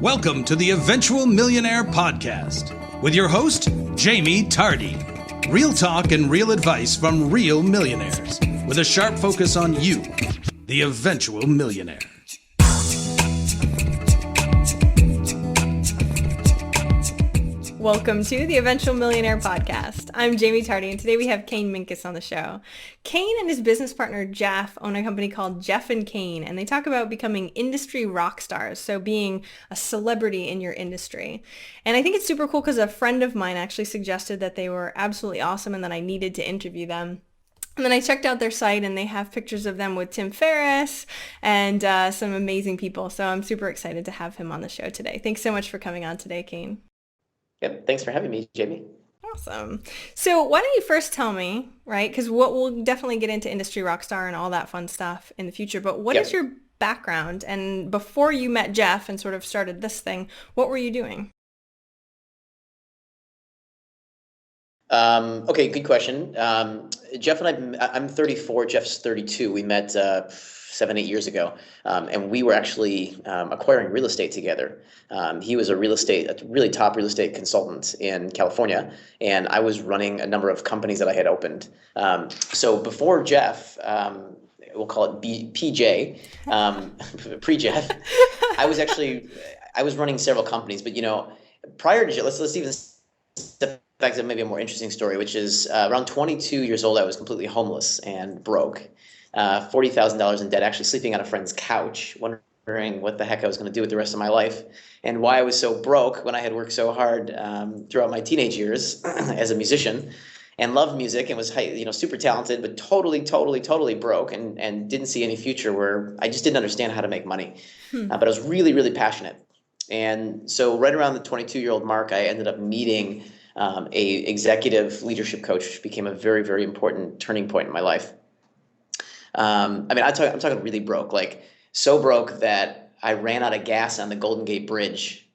Welcome to the Eventual Millionaire Podcast with your host, Jaime Tardy. Real talk and real advice from real millionaires with a sharp focus on you, the eventual millionaire. Welcome to the Eventual Millionaire Podcast. I'm Jaime Tardy, and today we have Kane Minkus on the show. Kane and his business partner Jeff own a company called Jeff and Kane, and they talk about becoming industry rock stars, so being a celebrity in your industry. And I think it's super cool because a friend of mine actually suggested that they were absolutely awesome and that I needed to interview them. And then I checked out their site, and they have pictures of them with Ferriss and some amazing people. So I'm super excited to have him on the show today. Thanks so much for coming on today, Kane. Yep. Thanks for having me, Jaime. Awesome. So why don't you first tell me, right? Because we'll definitely get into industry rockstar and all that fun stuff in the future. But what is your background? And before you met Jeff and sort of started this thing, what were you doing? Okay, good question. Jeff and I'm 34, Jeff's 32. We met 7-8 years ago, and we were actually acquiring real estate together. He was a really top real estate consultant in California, and I was running a number of companies that I had opened. So before Jeff, we'll call it PJ, pre-Jeff, I was running several companies, but prior to Jeff, let's even step back to maybe a more interesting story, which is around 22 years old, I was completely homeless and broke. $40,000 in debt, actually sleeping on a friend's couch, wondering what the heck I was going to do with the rest of my life, and why I was so broke when I had worked so hard throughout my teenage years as a musician, and loved music and was super talented, but totally broke and didn't see any future where I just didn't understand how to make money. But I was really passionate, and so right around the 22-year-old mark, I ended up meeting a executive leadership coach, which became a very important turning point in my life. I'm talking really broke, like so broke that I ran out of gas on the Golden Gate Bridge,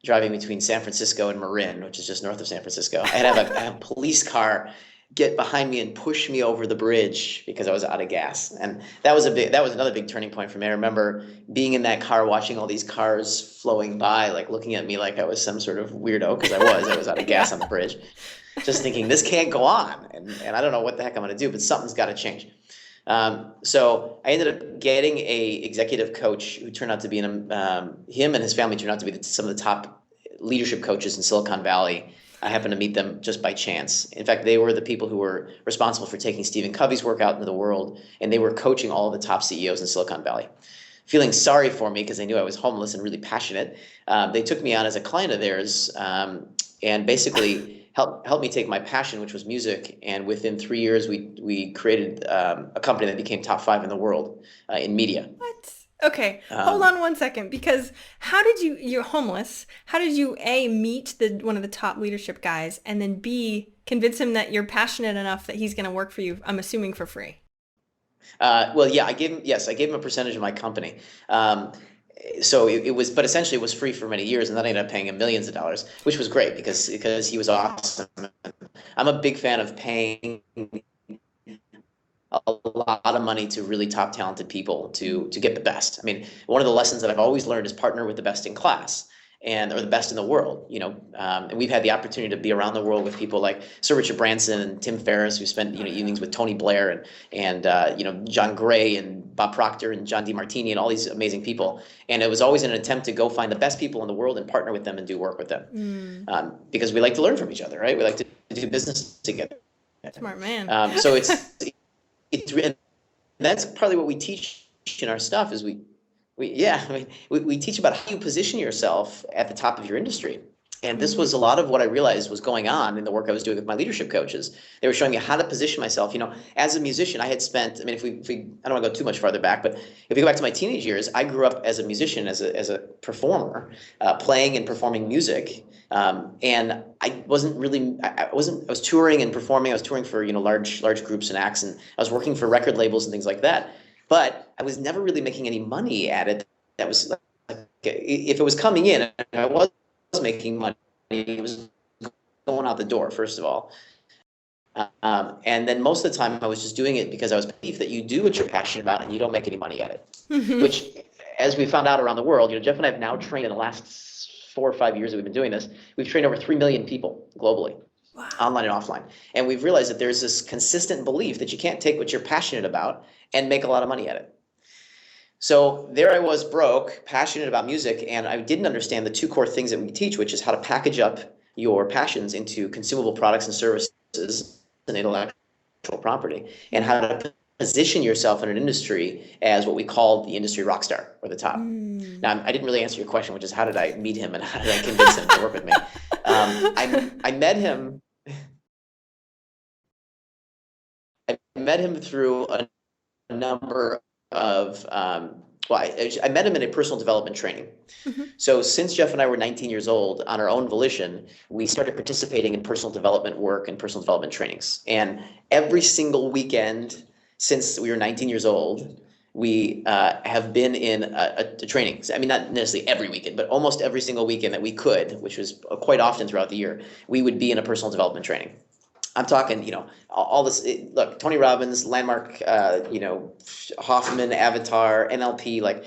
driving between San Francisco and Marin, which is just north of San Francisco. I had to have a police car get behind me and push me over the bridge because I was out of gas. And that was another big turning point for me. I remember being in that car, watching all these cars flowing by, like looking at me like I was some sort of weirdo, because I was out of gas on the bridge, just thinking this can't go on. And I don't know what the heck I'm going to do, but something's got to change. So I ended up getting a executive coach who turned out to be him and his family turned out to be some of the top leadership coaches in Silicon Valley. I happened to meet them just by chance. In fact, they were the people who were responsible for taking Stephen Covey's work out into the world, and they were coaching all of the top CEOs in Silicon Valley. Feeling sorry for me because they knew I was homeless and really passionate, they took me on as a client of theirs, and basically helped me take my passion, which was music, and within 3 years, we created a company that became top 5 in the world in media. What? Okay, hold on one second, because you're homeless, how did you A, meet one of the top leadership guys, and then B, convince him that you're passionate enough that he's going to work for you, I'm assuming for free? I gave him a percentage of my company. So it was, but essentially it was free for many years, and then I ended up paying him millions of dollars, which was great because he was awesome. I'm a big fan of paying a lot of money to really top talented people to get the best. I mean, one of the lessons that I've always learned is partner with the best in class or the best in the world, and we've had the opportunity to be around the world with people like Sir Richard Branson and Tim Ferriss, who spent evenings with Tony Blair and John Gray and Bob Proctor and John DeMartini and all these amazing people. And it was always an attempt to go find the best people in the world and partner with them and do work with them, because we like to learn from each other, right? We like to do business together. Smart man. So and that's probably what we teach in our stuff is we teach about how you position yourself at the top of your industry. And this was a lot of what I realized was going on in the work I was doing with my leadership coaches. They were showing me how to position myself. As a musician, I had spent, if we I don't want to go too much farther back, but if we go back to my teenage years, I grew up as a musician, as a performer, playing and performing music. And I wasn't really, I was touring and performing. I was touring for, large groups and acts, and I was working for record labels and things like that. But I was never really making any money at it. That was like, if it was coming in and I was making money, it was going out the door, first of all. And then most of the time I was just doing it because I was believed that you do what you're passionate about and you don't make any money at it. Mm-hmm. Which, as we found out around the world, Jeff and I have now trained in the last 4 or 5 years that we've been doing this, we've trained over 3 million people globally, Wow. online and offline. And we've realized that there's this consistent belief that you can't take what you're passionate about and make a lot of money at it. So there I was, broke, passionate about music, and I didn't understand the 2 core things that we teach, which is how to package up your passions into consumable products and services and intellectual property, and how to position yourself in an industry as what we call the industry rock star, or the top. Now, I didn't really answer your question, which is how did I meet him and how did I convince him to work with me? I met him. I met him through a number of, I met him in a personal development training. Mm-hmm. So since Jeff and I were 19 years old, on our own volition, we started participating in personal development work and personal development trainings. And every single weekend since we were 19 years old, we have been in a trainings. I mean, not necessarily every weekend, but almost every single weekend that we could, which was quite often throughout the year, we would be in a personal development training. I'm talking, all this, look, Tony Robbins, Landmark, Hoffman, Avatar, NLP, like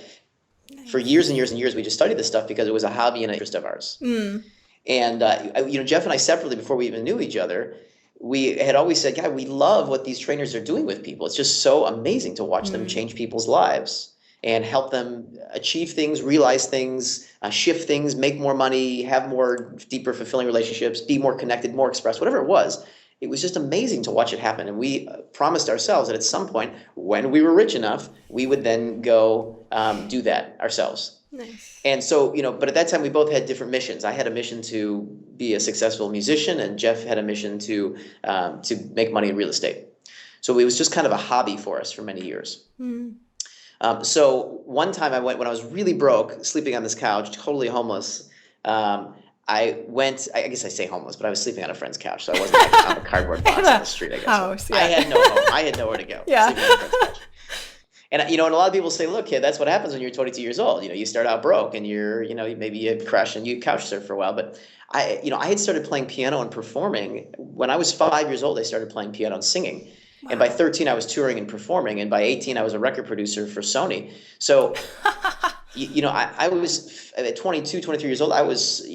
for years and years and years, we just studied this stuff because it was a hobby and an interest of ours. And, Jeff and I separately, before we even knew each other, we had always said, God, we love what these trainers are doing with people. It's just so amazing to watch them change people's lives and help them achieve things, realize things, shift things, make more money, have more deeper, fulfilling relationships, be more connected, more expressed, whatever it was. It was just amazing to watch it happen. And we promised ourselves that at some point, when we were rich enough, we would then go do that ourselves. Nice. And so, but at that time, we both had different missions. I had a mission to be a successful musician, and Jeff had a mission to make money in real estate. So it was just kind of a hobby for us for many years. So one time when I was really broke, sleeping on this couch, totally homeless, I guess I say homeless, but I was sleeping on a friend's couch, so I wasn't like on a cardboard box on the street, I guess. House, yeah. I had no home. I had nowhere to go. Yeah. Sleeping on a friend's couch. And, and a lot of people say, look, kid, that's what happens when you're 22 years old. You start out broke and maybe you crash and you couch surf for a while. But I had started playing piano and performing. When I was 5 years old, I started playing piano and singing. Wow. And by 13, I was touring and performing. And by 18, I was a record producer for Sony. So, I was at 22, 23 years old. I was,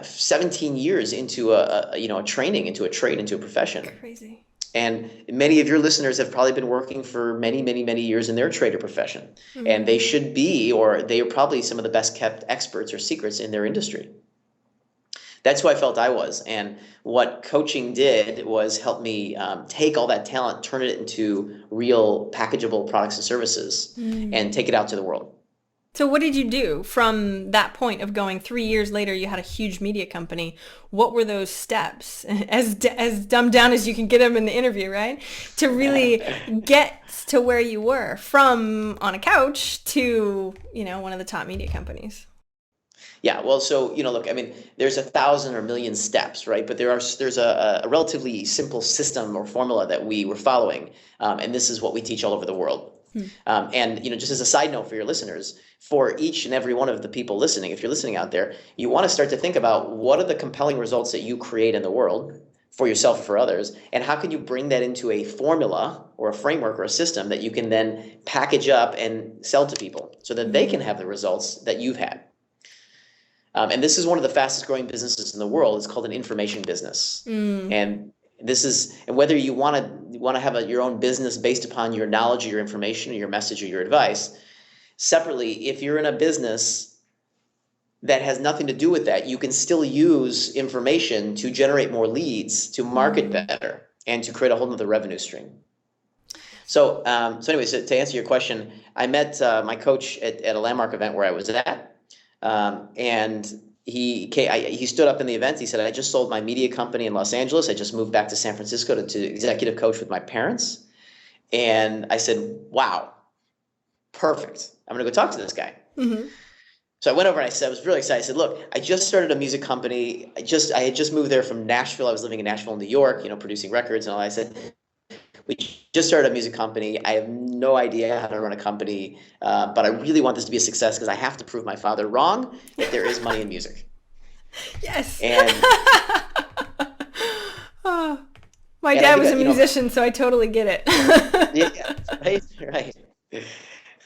17 years into a training, into a trade, into a profession. Crazy. And many of your listeners have probably been working for many, many, many years in their trade or profession. Mm-hmm. And they should be, or they are probably some of the best kept experts or secrets in their industry. That's who I felt I was. And what coaching did was help me take all that talent, turn it into real packageable products and services, and take it out to the world. So what did you do from that point of going 3 years later, you had a huge media company. What were those steps, as dumbed down as you can get them in the interview, right? To really get to where you were from on a couch to, one of the top media companies. Yeah, well, so, look, I mean, there's 1,000 or million steps, right? But there's a relatively simple system or formula that we were following. And this is what we teach all over the world. And, just as a side note for your listeners, for each and every one of the people listening, if you're listening out there, you want to start to think about what are the compelling results that you create in the world for yourself or for others, and how can you bring that into a formula or a framework or a system that you can then package up and sell to people so that they can have the results that you've had. And this is one of the fastest growing businesses in the world. It's called an information business. And whether you want to have your own business based upon your knowledge or your information or your message or your advice, separately, if you're in a business that has nothing to do with that, you can still use information to generate more leads, to market better, and to create a whole nother revenue stream. So anyways, to answer your question, I met my coach at a Landmark event where I was at, and he stood up in the event. He said, I just sold my media company in Los Angeles. I just moved back to San Francisco to executive coach with my parents. And I said, wow, perfect. I'm going to go talk to this guy. Mm-hmm. So I went over and I was really excited. I said, look, I just started a music company. I had just moved there from Nashville. I was living in Nashville, New York, producing records and all. I said, we just started a music company. I have no idea how to run a company, but I really want this to be a success because I have to prove my father wrong that there is money in music. Yes. And My And I dad think was a you know, musician, so I totally get it. yeah, right, right.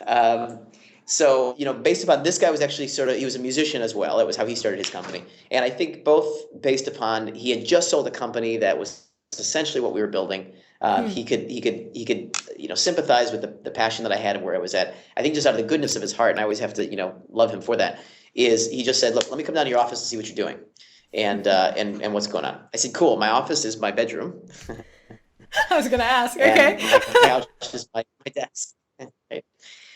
Um, so, based upon this guy was actually he was a musician as well. That was how he started his company. And I think both based upon he had just sold a company that was essentially what we were building. He could sympathize with the passion that I had and where I was at. I think just out of the goodness of his heart, and I always have to, love him for that, is he just said, look, let me come down to your office and see what you're doing and what's going on. I said, cool, my office is my bedroom. I was gonna ask. And Okay. my couch is my desk. Right?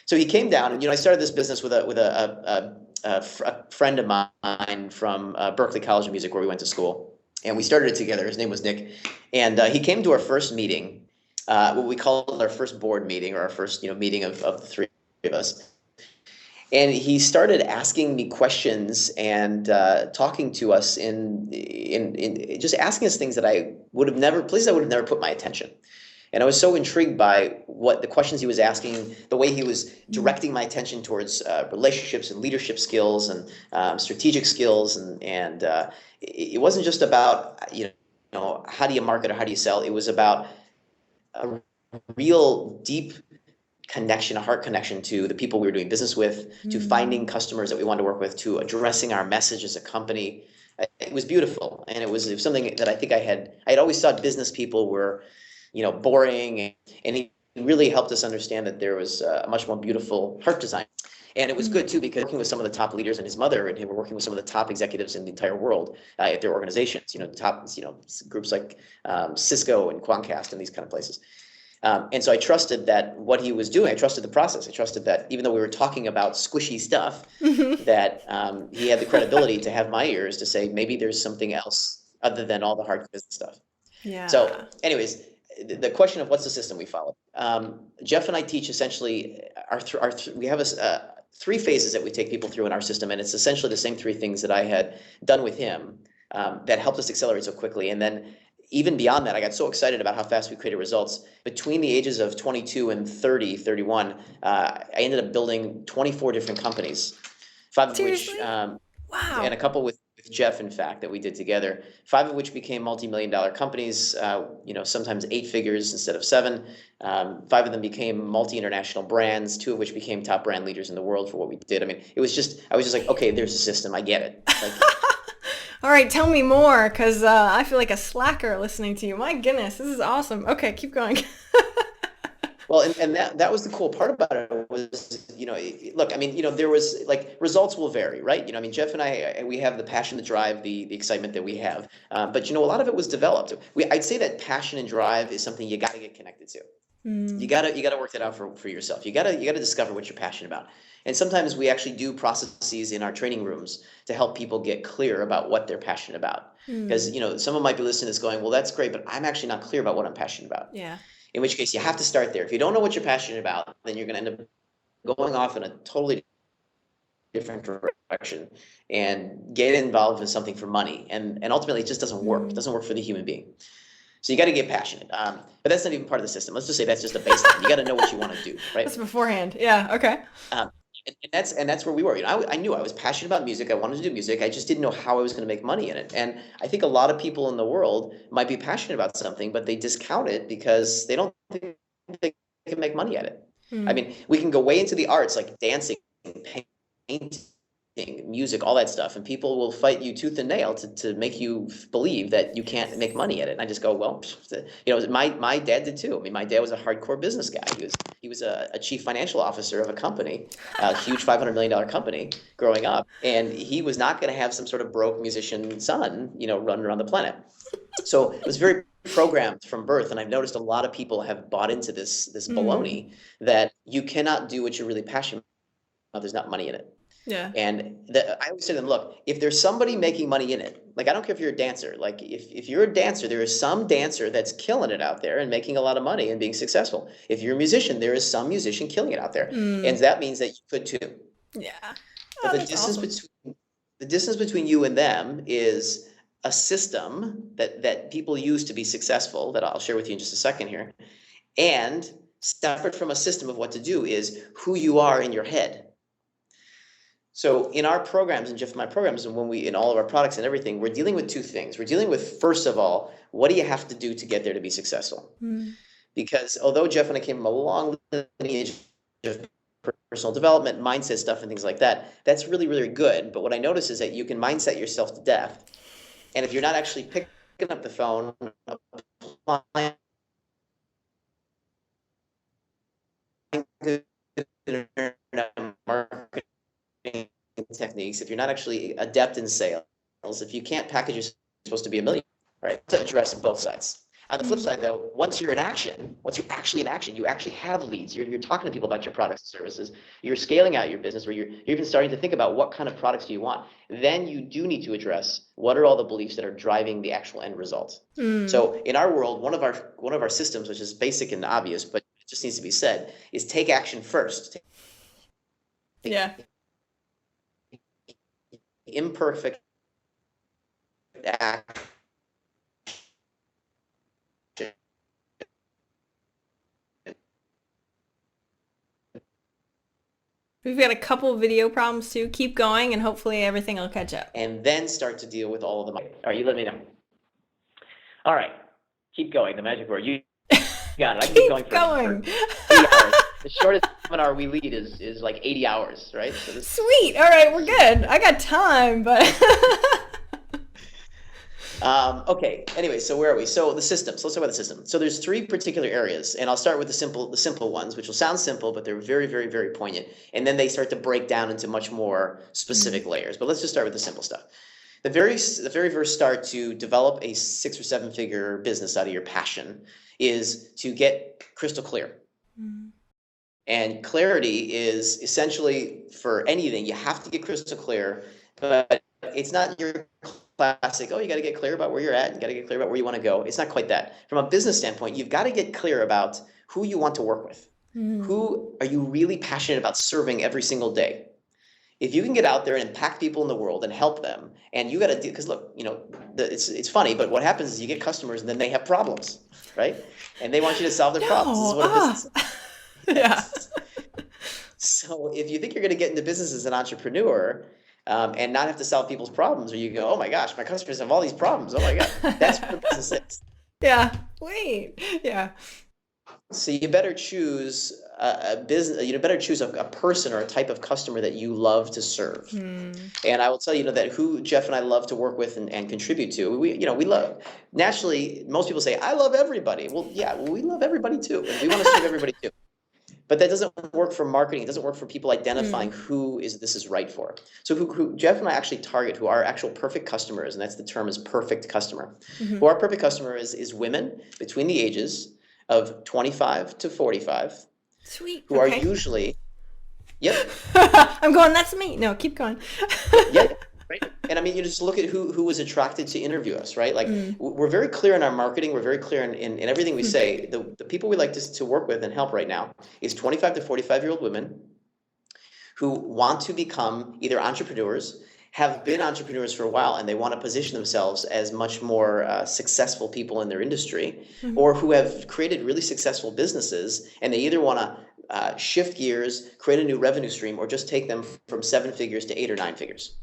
So he came down, and I started this business with a friend of mine from Berkeley College of Music, where we went to school, and we started it together. His name was Nick, and he came to our first meeting, what we called our first board meeting, or our first meeting of the three of us. And he started asking me questions and talking to us in just asking us things that places I would have never put my attention. And I was so intrigued by what the questions he was asking, the way he was directing my attention towards relationships and leadership skills and strategic skills, and it wasn't just about how do you market or how do you sell. It was about a real deep connection, a heart connection to the people we were doing business with, to finding customers that we wanted to work with, to addressing our message as a company. It was beautiful, and it was something that I think I had always thought business people were boring, and he really helped us understand that there was a much more beautiful heart design. And it was good too, because working with some of the top leaders and his mother, and he were working with some of the top executives in the entire world at their organizations, top groups like Cisco and Quantcast and these kind of places. And so I trusted that what he was doing, I trusted the process. I trusted that even though we were talking about squishy stuff, that he had the credibility to have my ears to say, maybe there's something else other than all the hard business stuff. Yeah. So anyways, the question of what's the system we follow. Jeff and I teach essentially we have three phases that we take people through in our system, and it's essentially the same three things that I had done with him that helped us accelerate so quickly. And then even beyond that, I got so excited about how fast we created results. Between the ages of 22 and 31, I ended up building 24 different companies, five of which, Wow. and a couple with Jeff, in fact, that we did together, five of which became multi-million-dollar companies, sometimes 8 figures instead of 7. 5 of them became multi-international brands, 2 of which became top brand leaders in the world for what we did. I mean, I was just like, okay, there's a system. I get it. Like, all right, tell me more, because I feel like a slacker listening to you. My goodness, this is awesome. Okay, keep going. well, and that was the cool part about it was, look, I mean, there was like results will vary, right? I mean, Jeff and I, we have the passion, the drive, the excitement that we have. But, a lot of it was developed. I'd say that passion and drive is something you got to get connected to. You gotta work that out for yourself. You gotta discover what you're passionate about. And sometimes we actually do processes in our training rooms to help people get clear about what they're passionate about. Because someone might be listening to this going, well, that's great, but I'm actually not clear about what I'm passionate about. Yeah. In which case you have to start there. If you don't know what you're passionate about, then you're gonna end up going off in a totally different direction and get involved in something for money. And ultimately it just doesn't work. It doesn't work for the human being. So you got to get passionate, but that's not even part of the system. Let's just say that's just a baseline. You got to know what you want to do, right? That's beforehand. Yeah. Okay. And that's where we were. I knew I was passionate about music. I wanted to do music. I just didn't know how I was going to make money in it. And I think a lot of people in the world might be passionate about something, but they discount it because they don't think they can make money at it. I mean, we can go way into the arts, like dancing, painting, music, all that stuff, and people will fight you tooth and nail to make you believe that you can't make money at it. And I just go, well, my dad did too. I mean, my dad was a hardcore business guy. He was a chief financial officer of a company, a huge $500 million company growing up, and he was not going to have some sort of broke musician son, running around the planet. So it was very programmed from birth, and I've noticed a lot of people have bought into this baloney that you cannot do what you're really passionate about. There's not money in it. Yeah. And I always say to them, look, if there's somebody making money in it, like I don't care if you're a dancer, like if you're a dancer, there is some dancer that's killing it out there and making a lot of money and being successful. If you're a musician, there is some musician killing it out there. And that means that you could too. Yeah. But the distance between you and them is a system that people use to be successful, that I'll share with you in just a second here. And separate from a system of what to do is who you are in your head. So in our programs and Jeff and my programs, and when we in all of our products and everything, we're dealing with two things. We're dealing with, first of all, what do you have to do to get there to be successful? Because although Jeff and I came from a long lineage of personal development, mindset stuff, and things like that, that's really, really good. But what I notice is that you can mindset yourself to death, and if you're not actually picking up the phone, applying marketing techniques, if you're not actually adept in sales, if you can't package yourself, you're supposed to be a millionaire, right? To address both sides. On the flip side, though, once you're actually in action, you actually have leads. You're talking to people about your products and services. You're scaling out your business, where you're even starting to think about what kind of products do you want. Then you do need to address what are all the beliefs that are driving the actual end result. So in our world, one of our systems, which is basic and obvious, but it just needs to be said, is take action first. Imperfect action. We've got a couple video problems too. Keep going and hopefully everything will catch up. And then start to deal with all of them. All right, you let me know. All right, keep going. The magic word. You got it. I can keep going for 8 hours. The shortest seminar we lead is like 80 hours, right? So Sweet. All right, we're good. I got time, but okay. Anyway, so where are we? So the systems. Let's talk about the system. So there's three particular areas, and I'll start with the simple ones, which will sound simple, but they're very, very, very poignant. And then they start to break down into much more specific layers. But let's just start with the simple stuff. The very first start to develop a 6 or 7 figure business out of your passion is to get crystal clear. And clarity is essentially, for anything, you have to get crystal clear, but it's not your classic, oh, you got to get clear about where you're at, you got to get clear about where you want to go. It's not quite that. From a business standpoint, you've got to get clear about who you want to work with. Who are you really passionate about serving every single day? If you can get out there and impact people in the world and help them, and you got to do, because look, it's funny, but what happens is you get customers and then they have problems, right? And they want you to solve their problems. This is what a business is. Yeah. So if you think you're going to get into business as an entrepreneur and not have to solve people's problems, or you go, oh my gosh, my customers have all these problems. Oh my God, that's what a business is. Yeah. Wait. Yeah. So you better choose a business. You better choose a person or a type of customer that you love to serve. And I will tell you, that who Jeff and I love to work with and contribute to. We love. Naturally, most people say, I love everybody. Well, yeah, we love everybody too, and we want to serve everybody too. But that doesn't work for marketing. It doesn't work for people identifying who this is right for. So who Jeff and I actually target, who our actual perfect customer is, and that's the term, is perfect customer. Who our perfect customer is women between the ages of 25 to 45. Sweet. Who are usually, yep. I'm going, that's me. No, keep going. Yeah. Right. And I mean, you just look at who was attracted to interview us, right? Like we're very clear in our marketing. We're very clear in everything we say. The people we like to work with and help right now is 25 to 45-year-old women who want to become either entrepreneurs, have been entrepreneurs for a while, and they want to position themselves as much more successful people in their industry, or who have created really successful businesses, and they either want to shift gears, create a new revenue stream, or just take them from 7 figures to 8 or 9 figures.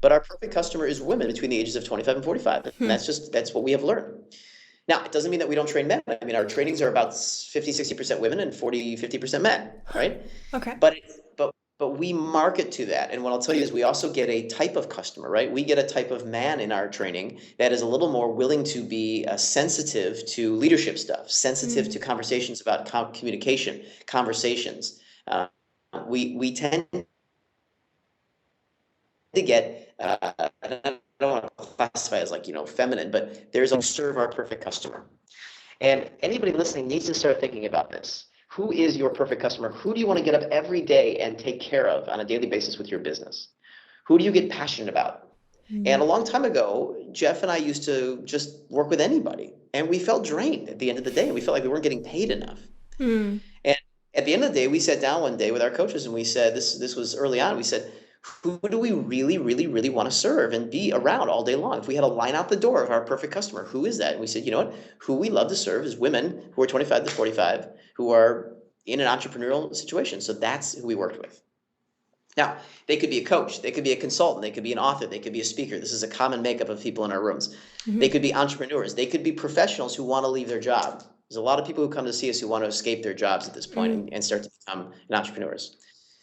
But our perfect customer is women between the ages of 25 and 45. And that's what we have learned. Now, it doesn't mean that we don't train men. I mean, our trainings are about 50, 60% women and 40, 50% men, right? Okay. But we market to that. And what I'll tell you is we also get a type of customer, right? We get a type of man in our training that is a little more willing to be sensitive to leadership stuff, sensitive to conversations about communication, conversations. We tend to get, I don't want to classify as feminine, but there's a serve our perfect customer. And anybody listening needs to start thinking about this. Who is your perfect customer? Who do you want to get up every day and take care of on a daily basis with your business? Who do you get passionate about? And a long time ago, Jeff and I used to just work with anybody, and we felt drained at the end of the day. We felt like we weren't getting paid enough. And at the end of the day, we sat down one day with our coaches and we said, this was early on, we said, who do we really, really, really want to serve and be around all day long? If we had a line out the door of our perfect customer, who is that? And we said, you know what? Who we love to serve is women who are 25 to 45, who are in an entrepreneurial situation. So that's who we worked with. Now, they could be a coach, they could be a consultant, they could be an author, they could be a speaker. This is a common makeup of people in our rooms. They could be entrepreneurs, they could be professionals who want to leave their job. There's a lot of people who come to see us who want to escape their jobs at this point and start to become entrepreneurs.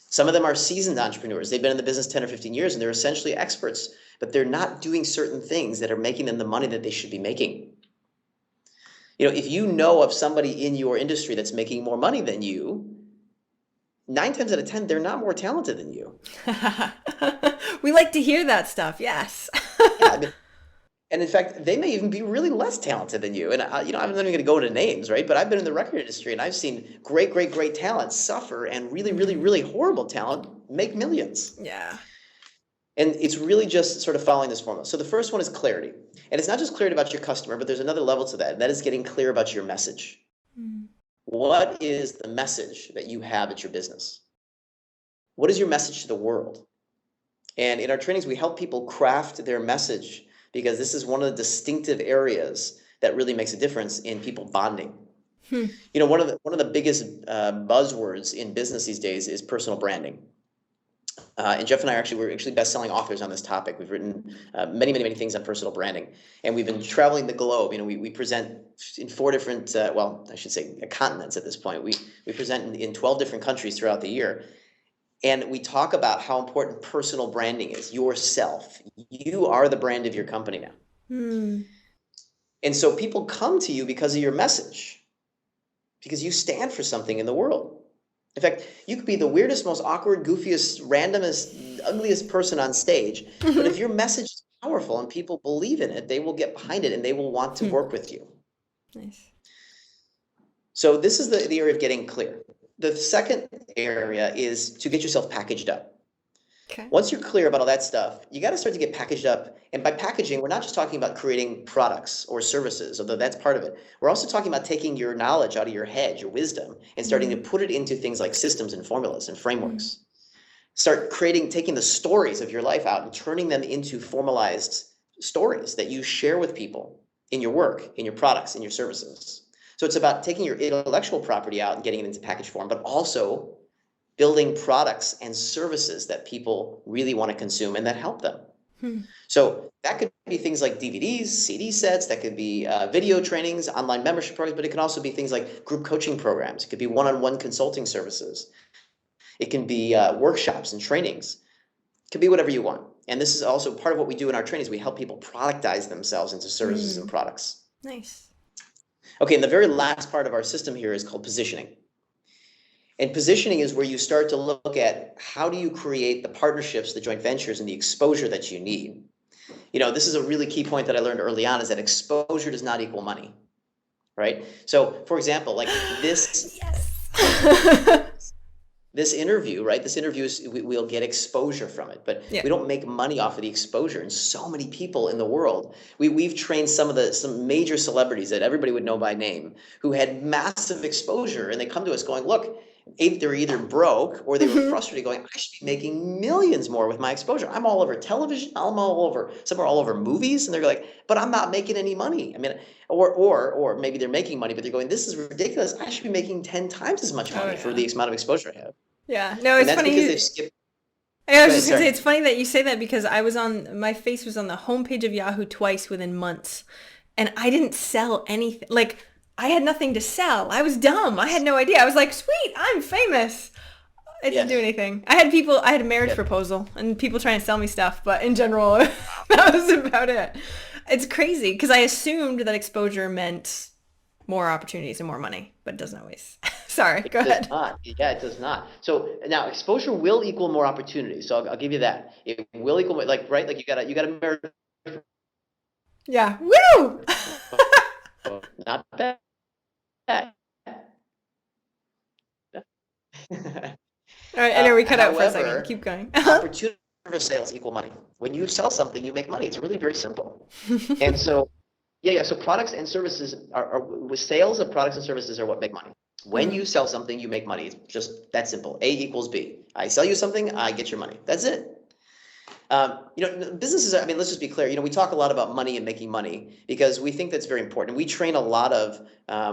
Some of them are seasoned entrepreneurs. They've been in the business 10 or 15 years and they're essentially experts, but they're not doing certain things that are making them the money that they should be making. If you know of somebody in your industry that's making more money than you, 9 times out of 10, they're not more talented than you. We like to hear that stuff. Yes. Yeah, and in fact, they may even be really less talented than you. And I'm not even going to go into names, right? But I've been in the record industry and I've seen great, great, great talent suffer and really, really, really horrible talent make millions. Yeah. And it's really just sort of following this formula. So the first one is clarity. And it's not just clarity about your customer, but there's another level to that. And that is getting clear about your message. What is the message that you have at your business? What is your message to the world? And in our trainings, we help people craft their message because this is one of the distinctive areas that really makes a difference in people bonding. One of the biggest buzzwords in business these days is personal branding. And Jeff and I we're actually best-selling authors on this topic. We've written many, many, many things on personal branding, and we've been traveling the globe. We present in 4 different, I should say continents at this point. We present in 12 different countries throughout the year, and we talk about how important personal branding is. Yourself, you are the brand of your company now, and so people come to you because of your message, because you stand for something in the world. In fact, you could be the weirdest, most awkward, goofiest, randomest, ugliest person on stage. But if your message is powerful and people believe in it, they will get behind it and they will want to work with you. Nice. So this is the area of getting clear. The second area is to get yourself packaged up. Okay. Once you're clear about all that stuff, you got to start to get packaged up. And by packaging, we're not just talking about creating products or services, although that's part of it. We're also talking about taking your knowledge out of your head, your wisdom, and starting to put it into things like systems and formulas and frameworks. Start taking the stories of your life out and turning them into formalized stories that you share with people in your work, in your products, in your services. So it's about taking your intellectual property out and getting it into package form, but also building products and services that people really want to consume and that help them. So that could be things like DVDs, CD sets, that could be video trainings, online membership programs, but it can also be things like group coaching programs. It could be one-on-one consulting services. It can be workshops and trainings. It could be whatever you want. And this is also part of what we do in our trainings. We help people productize themselves into services and products. Nice. Okay, and the very last part of our system here is called positioning. And positioning is where you start to look at how do you create the partnerships, the joint ventures, and the exposure that you need. This is a really key point that I learned early on, is that exposure does not equal money, right? So, for example, like this, this interview, right? This interview we'll get exposure from it, but we don't make money off of the exposure. And so many people in the world, we've trained some major celebrities that everybody would know by name who had massive exposure, and they come to us going, look, they're either broke or they were frustrated going, I should be making millions more with my exposure. I'm all over television. I'm all over movies. And they're like, but I'm not making any money. I mean, or maybe they're making money, but they're going, this is ridiculous. I should be making 10 times as much money for the amount of exposure I have. Yeah. No, it's funny. Because they've skipped. I was just going to say, it's funny that you say that because my face was on the homepage of Yahoo twice within months, and I didn't sell anything. Like, I had nothing to sell. I was dumb. I had no idea. I was like, sweet, I'm famous. I didn't do anything. I had a marriage proposal and people trying to sell me stuff, but in general, that was about it. It's crazy because I assumed that exposure meant more opportunities and more money, but it doesn't always. Sorry, go ahead. Yeah, it does not. So now exposure will equal more opportunities. So I'll give you that. It will equal, like, right? Like you got a marriage. Yeah. Woo! Not bad. All right, I know we cut out for a second. Keep going. Opportunity for sales equal money. When you sell something, you make money. It's really very simple. And so, so products and services are with sales of products and services are what make money. When you sell something, you make money. It's just that simple. A equals B. I sell you something, I get your money. That's it. Businesses, I mean, let's just be clear. We talk a lot about money and making money because we think that's very important. We train a lot of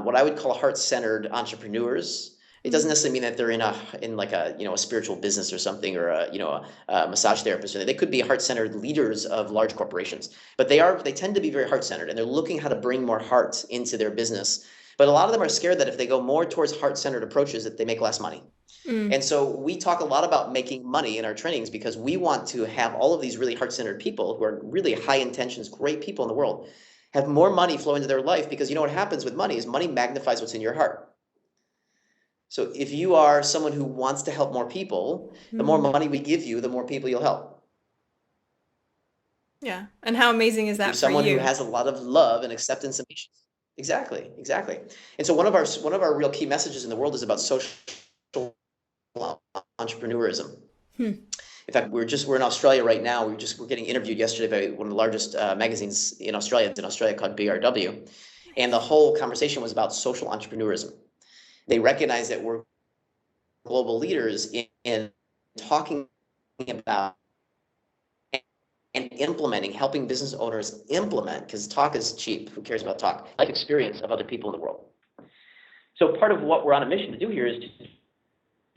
what I would call heart-centered entrepreneurs. It doesn't necessarily mean that they're in like a, you know, a spiritual business or something, or a, you know, a massage therapist. Or they could be heart-centered leaders of large corporations, but they tend to be very heart-centered, and they're looking how to bring more heart into their business. But a lot of them are scared that if they go more towards heart-centered approaches, that they make less money. And so we talk a lot about making money in our trainings because we want to have all of these really heart-centered people who are really high intentions, great people in the world, have more money flow into their life, because you know what happens with money is money magnifies what's in your heart. So if you are someone who wants to help more people, the more money we give you, the more people you'll help. Yeah. And how amazing is that You're for someone you? who has a lot of love and acceptance and patience. Exactly. And so one of our real key messages in the world is about social entrepreneurism. In fact, we're in Australia right now. We're getting interviewed yesterday by one of the largest magazines in Australia called BRW, and the whole conversation was about social entrepreneurism. They recognize that we're global leaders in talking about and implementing, helping business owners implement, because talk is cheap. Who cares about talk? Life experience of other people in the world. So part of what we're on a mission to do here is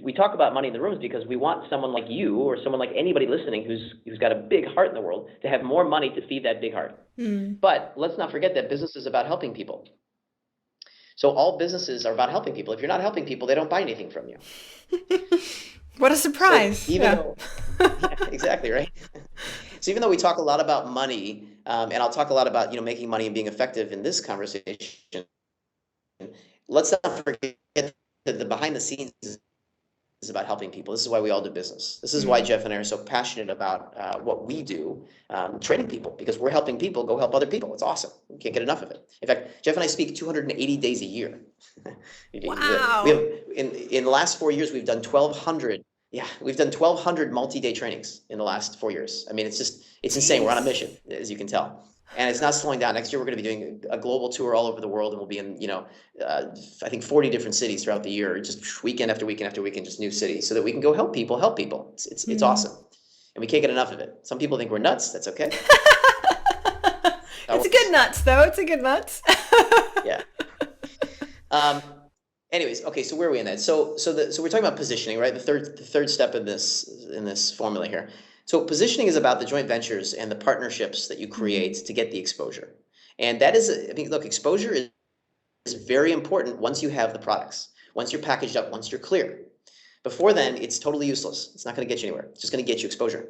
we talk about money in the rooms because we want someone like you or someone like anybody listening who's got a big heart in the world to have more money to feed that big heart. But let's not forget that business is about helping people. So all businesses are about helping people. If you're not helping people, they don't buy anything from you. What a surprise. So even though, exactly, right? So even though we talk a lot about money, and I'll talk a lot about, you know, making money and being effective in this conversation, let's not forget that the behind the scenes is about helping people. This is why we all do business. This is why Jeff and I are so passionate about what we do, training people, because we're helping people go help other people. It's awesome. We can't get enough of it. In fact, Jeff and I speak 280 days a year. Wow. We have, in the last 4 years, we've done 1,200. Yeah, we've done 1,200 multi-day trainings in the last 4 years. I mean, it's insane. We're on a mission, as you can tell. And it's not slowing down. Next year, we're going to be doing a global tour all over the world, and we'll be in, you know, I think 40 different cities throughout the year, just weekend after weekend after weekend, just new cities, so that we can go help people. It's awesome, and we can't get enough of it. Some people think we're nuts. That's okay. It's a good nuts, though. It's a good nuts. Yeah. Anyways, okay. So where are we in that? So we're talking about positioning, right? The third step in this formula here. So positioning is about the joint ventures and the partnerships that you create to get the exposure. And that is, I mean, look, exposure is very important once you have the products, once you're packaged up, once you're clear. Before then, it's totally useless. It's not going to get you anywhere. It's just going to get you exposure.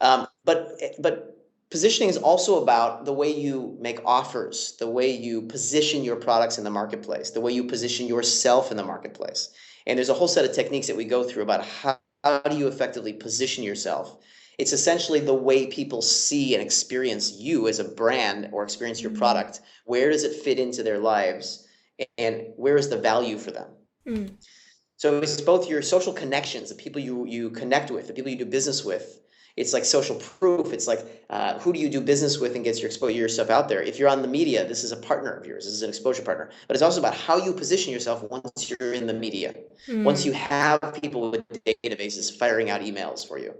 But positioning is also about the way you make offers, the way you position your products in the marketplace, the way you position yourself in the marketplace. And there's a whole set of techniques that we go through about how do you effectively position yourself. It's essentially the way people see and experience you as a brand or experience your product. Where does it fit into their lives, and where is the value for them? So it's both your social connections, the people you connect with, the people you do business with. It's like social proof. It's like who do you do business with and gets your stuff out there. If you're on the media, this is a partner of yours. This is an exposure partner. But it's also about how you position yourself once you're in the media. Once you have people with databases firing out emails for you.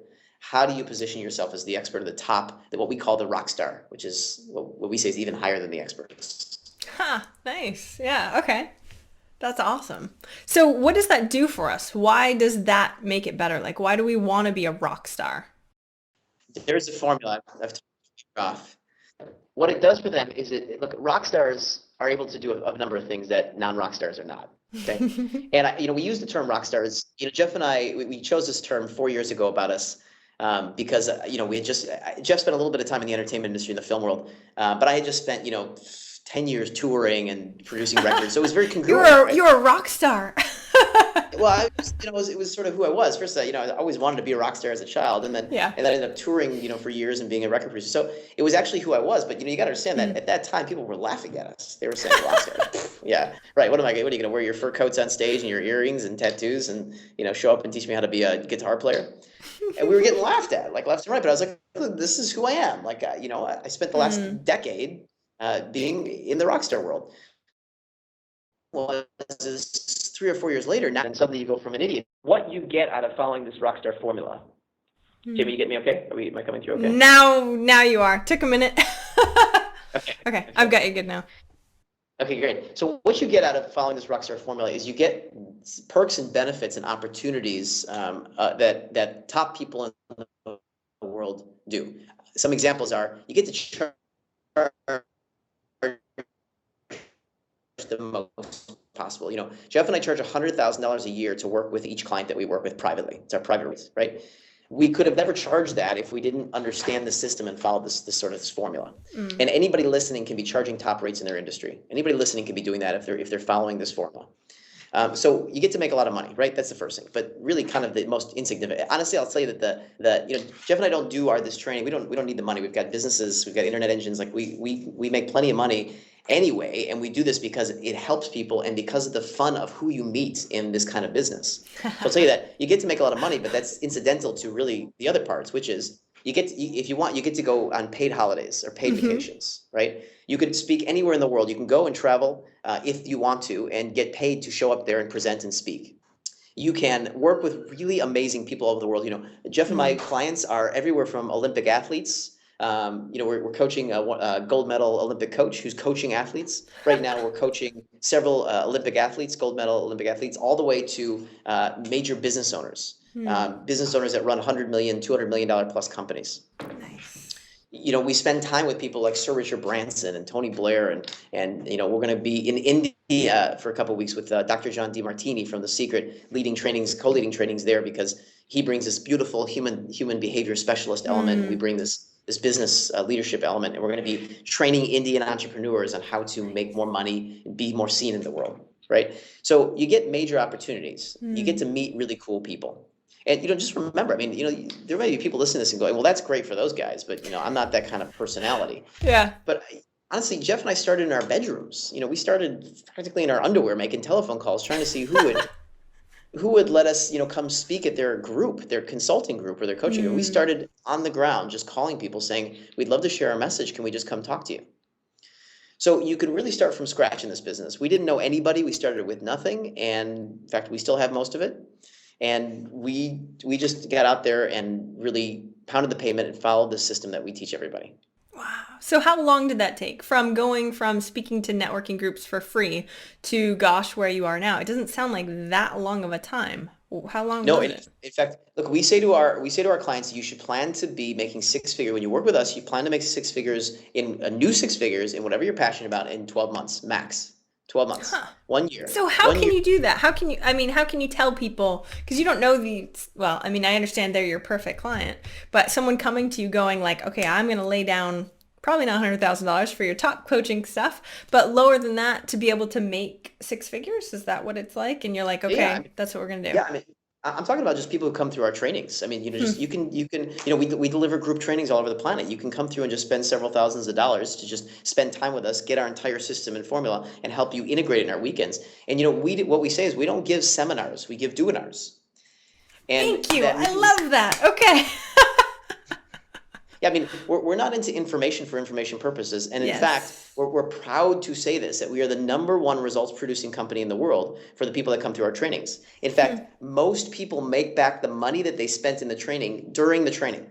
How do you position yourself as the expert at the top, what we call the rock star, which is what we say is even higher than the experts. Nice. Yeah. Okay. That's awesome. So what does that do for us? Why does that make it better? Like, why do we want to be a rock star? There's a formula I've talked off. What it does for them is look, rock stars are able to do a number of things that non-rock stars are not. Okay. And we use the term rock stars. Jeff and I, we chose this term 4 years ago about us. Because we had Jeff spent a little bit of time in the entertainment industry in the film world, but I had just spent 10 years touring and producing records, so it was very congruent. You're a rock star. Well, it was sort of who I was. First, I always wanted to be a rock star as a child, and then I ended up touring, for years and being a record producer. So it was actually who I was. But you got to understand that at that time, people were laughing at us. They were saying, "Rock star, yeah, right. What are you going to wear your fur coats on stage and your earrings and tattoos and show up and teach me how to be a guitar player?" And we were getting laughed at, like left and right. But I was like, "This is who I am." Like, I spent the last decade being in the rock star world. Well, this is 3 or 4 years later now, and suddenly you go from an idiot. What you get out of following this rock star formula? Jamie, you get me okay? Am I coming through okay? Now you are. Took a minute. Okay, I've got you good now. Okay, great. So what you get out of following this rockstar formula is you get perks and benefits and opportunities that top people in the world do. Some examples are you get to charge the most possible. Jeff and I charge $100,000 a year to work with each client that we work with privately. It's our private rates, right? We could have never charged that if we didn't understand the system and follow this formula. And anybody listening can be charging top rates in their industry. Anybody listening can be doing that if they're following this formula. So you get to make a lot of money, right? That's the first thing. But really, kind of the most insignificant. Honestly, I'll tell you that Jeff and I don't do this training. We don't need the money. We've got businesses. We've got internet engines. Like we make plenty of money anyway, and we do this because it helps people and because of the fun of who you meet in this kind of business. So I'll tell you that you get to make a lot of money, but that's incidental to really the other parts, which is if you want, you get to go on paid holidays or paid vacations, right? You could speak anywhere in the world. You can go and travel if you want to and get paid to show up there and present and speak. You can work with really amazing people all over the world. Jeff and my clients are everywhere from Olympic athletes. We're coaching a gold medal Olympic coach who's coaching athletes. Right now, we're coaching several Olympic athletes, gold medal Olympic athletes, all the way to major business owners. Business owners that run $100 million, $200 million plus companies. Nice. We spend time with people like Sir Richard Branson and Tony Blair, and we're going to be in India for a couple of weeks with Dr. John DeMartini from The Secret, co-leading trainings there because he brings this beautiful human behavior specialist element. We bring this business leadership element, and we're going to be training Indian entrepreneurs on how to make more money and be more seen in the world, right? So you get major opportunities. You get to meet really cool people. And, just remember, there may be people listening to this and going, well, that's great for those guys, but, I'm not that kind of personality. Yeah. But honestly, Jeff and I started in our bedrooms. We started practically in our underwear making telephone calls, trying to see who would let us, come speak at their group, their consulting group or their coaching group. We started on the ground, just calling people saying, we'd love to share our message. Can we just come talk to you? So you could really start from scratch in this business. We didn't know anybody. We started with nothing. And in fact, we still have most of it. And we just got out there and really pounded the pavement and followed the system that we teach everybody. Wow. So how long did that take from going from speaking to networking groups for free to where you are now? It doesn't sound like that long of a time. How long was it? In fact, look, we say to our clients, you should plan to be making six figures. When you work with us, you plan to make six figures in whatever you're passionate about in 12 months, max. 12 months, 1 year. So how can you do that? How can you tell people, because you don't know I understand they're your perfect client, but someone coming to you going like, okay, I'm going to lay down probably not $100,000 for your top coaching stuff, but lower than that to be able to make six figures. Is that what it's like? And you're like, okay, that's what we're going to do. Yeah. I'm talking about just people who come through our trainings. You can, we deliver group trainings all over the planet. You can come through and just spend several thousands of dollars to just spend time with us, get our entire system and formula, and help you integrate it in our weekends. And what we say is we don't give seminars, we give doinars. Thank you. I love that. Okay. Yeah, we're not into information for information purposes. And in fact, we're proud to say this, that we are the #1 results producing company in the world for the people that come through our trainings. In fact, most people make back the money that they spent in the training during the training.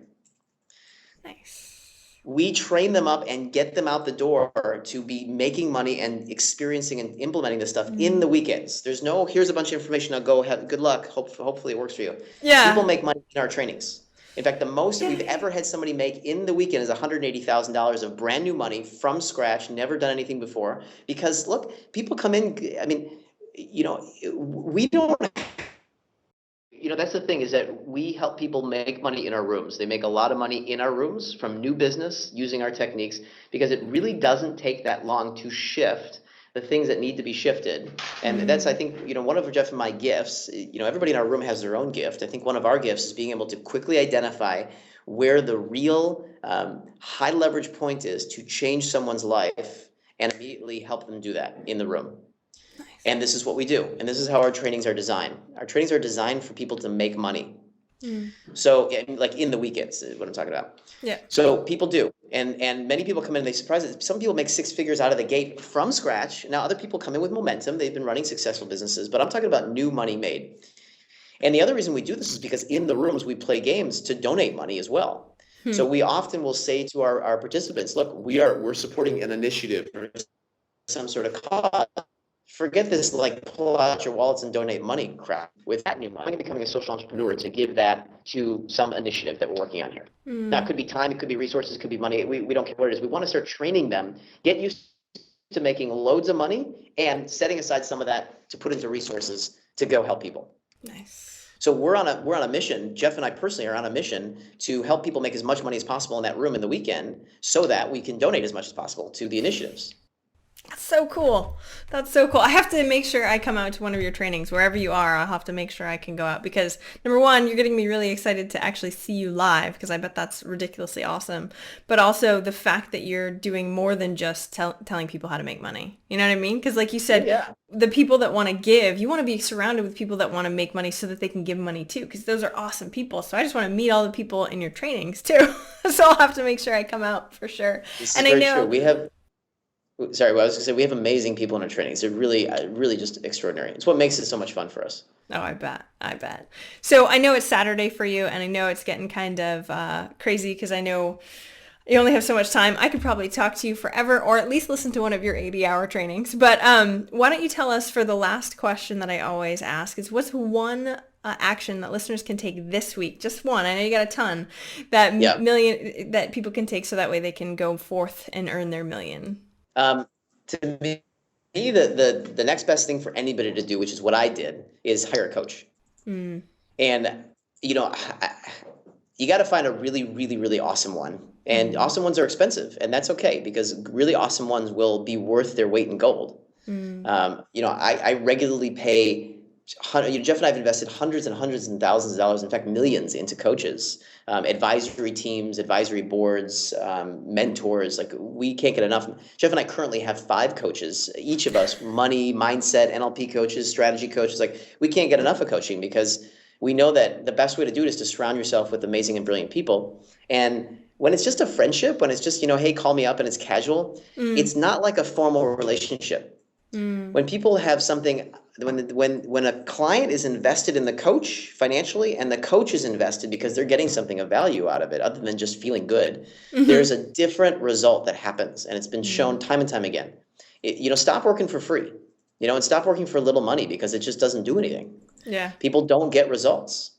Nice. We train them up and get them out the door to be making money and experiencing and implementing this stuff in the weekends. There's no, here's a bunch of information, I'll go ahead, good luck, hopefully it works for you. Yeah. People make money in our trainings. In fact, the most that we've ever had somebody make in the weekend is $180,000 of brand new money from scratch, never done anything before. Because look, people come in, we don't, that's the thing, is that we help people make money in our rooms. They make a lot of money in our rooms from new business using our techniques, because it really doesn't take that long to shift the things that need to be shifted. And that's, I think, one of Jeff and my gifts, everybody in our room has their own gift. I think one of our gifts is being able to quickly identify where the real high leverage point is to change someone's life and immediately help them do that in the room. Nice. And this is what we do. And this is how our trainings are designed. Our trainings are designed for people to make money. So like in the weekends is what I'm talking about. Yeah. So people do. And many people come in and they surprise us. Some people make six figures out of the gate from scratch. Now other people come in with momentum. They've been running successful businesses, but I'm talking about new money made. And the other reason we do this is because in the rooms we play games to donate money as well. So we often will say to our participants, look, we're supporting an initiative or some sort of cause. Forget this like pull out your wallets and donate money crap. With that new money, becoming a social entrepreneur to give that to some initiative that we're working on here. That could be time, it could be resources, it could be money. We don't care what it is. We want to start training them, get used to making loads of money and setting aside some of that to put into resources to go help people. Nice. So we're on a mission. Jeff and I personally are on a mission to help people make as much money as possible in that room in the weekend so that we can donate as much as possible to the initiatives. That's so cool. That's so cool. I have to make sure I come out to one of your trainings. Wherever you are, I'll have to make sure I can go out because, number one, you're getting me really excited to actually see you live because I bet that's ridiculously awesome. But also the fact that you're doing more than just telling people how to make money. You know what I mean? Because like you said, the people that want to give, you want to be surrounded with people that want to make money so that they can give money too because those are awesome people. So I just want to meet all the people in your trainings too. So I'll have to make sure I come out for sure. This is very true. We have we have amazing people in our trainings. They're really, really just extraordinary. It's what makes it so much fun for us. Oh, I bet. So I know it's Saturday for you, and I know it's getting kind of crazy because I know you only have so much time. I could probably talk to you forever, or at least listen to one of your 80-hour trainings. But why don't you tell us for the last question that I always ask is what's one action that listeners can take this week? Just one. I know you got a ton that that people can take so that way they can go forth and earn their million. To me, the next best thing for anybody to do, which is what I did, is hire a coach. And, you know, you got to find a really, really, really awesome one. And awesome ones are expensive, and that's okay because really awesome ones will be worth their weight in gold. You know, I regularly pay, Jeff and I have invested hundreds and hundreds and thousands of dollars, in fact, millions into coaches, advisory teams, advisory boards, mentors. Like we can't get enough. Jeff and I currently have 5 coaches, each of us, money, mindset, NLP coaches, strategy coaches. Like we can't get enough of coaching because we know that the best way to do it is to surround yourself with amazing and brilliant people. And when it's just a friendship, when it's just, you know, hey, call me up and it's casual, it's not like a formal relationship. When people have something, when a client is invested in the coach financially and the coach is invested because they're getting something of value out of it other than just feeling good, there's a different result that happens. And it's been shown time and time again. You know, stop working for free, you know, and stop working for little money because it just doesn't do anything. Yeah. People don't get results.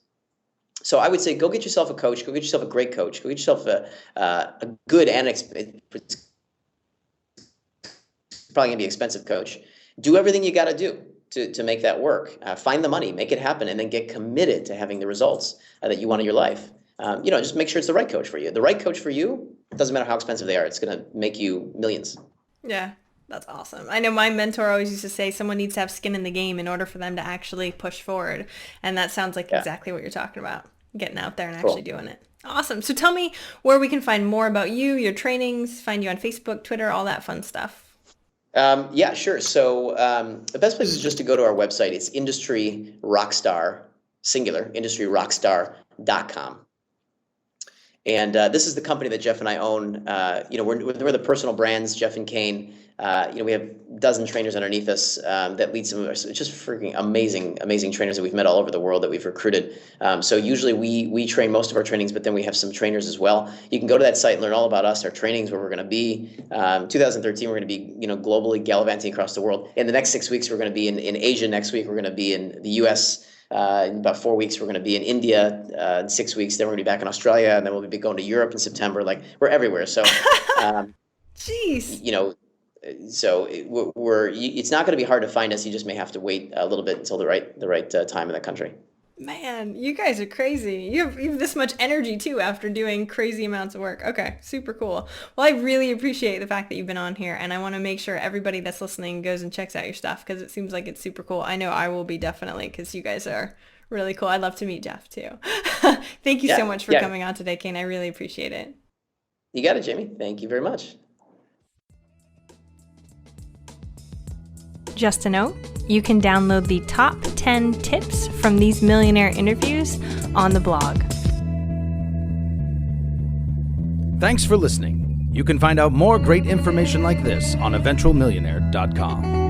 So I would say go get yourself a coach, go get yourself a great coach, go get yourself a good and probably gonna be expensive coach. Do everything you got to do to make that work. Find the money, make it happen, and then get committed to having the results that you want in your life. You know, just make sure it's the right coach for you. The right coach for you, it doesn't matter how expensive they are. It's going to make you millions. Yeah, that's awesome. I know my mentor always used to say someone needs to have skin in the game in order for them to actually push forward. And that sounds like exactly what you're talking about, getting out there and actually doing it. Awesome. So tell me where we can find more about you, your trainings, find you on Facebook, Twitter, all that fun stuff. Yeah, sure. So the best place is just to go to our website. It's Industry Rockstar, singular, industryrockstar.com. And this is the company that Jeff and I own. You know, we're the personal brands, Jeff and Kane. You know, we have a dozen trainers underneath us that lead some of us. It's just freaking amazing trainers that we've met all over the world that we've recruited. So usually we train most of our trainings, but then we have some trainers as well. You can go to that site and learn all about us, our trainings, where we're going to be. 2013, we're going to be, you know, globally gallivanting across the world. In the next 6 weeks, we're going to be in Asia. Next week, we're going to be in the U.S. In about 4 weeks, we're going to be in India. In 6 weeks, then we're going to be back in Australia, and then we'll be going to Europe in September. Like we're everywhere. So, jeez, you know. So it's not going to be hard to find us. You just may have to wait a little bit until the right time in that country. Man, you guys are crazy. You have this much energy too after doing crazy amounts of work. Okay, super cool. Well, I really appreciate the fact that you've been on here, and I want to make sure everybody that's listening goes and checks out your stuff because it seems like it's super cool. I know I will be definitely because you guys are really cool. I'd love to meet Jeff too. Thank you so much for coming on today, Kane. I really appreciate it. You got it, Jamie. Thank you very much. Just a note, you can download the top 10 tips from these millionaire interviews on the blog. Thanks for listening. You can find out more great information like this on eventualmillionaire.com.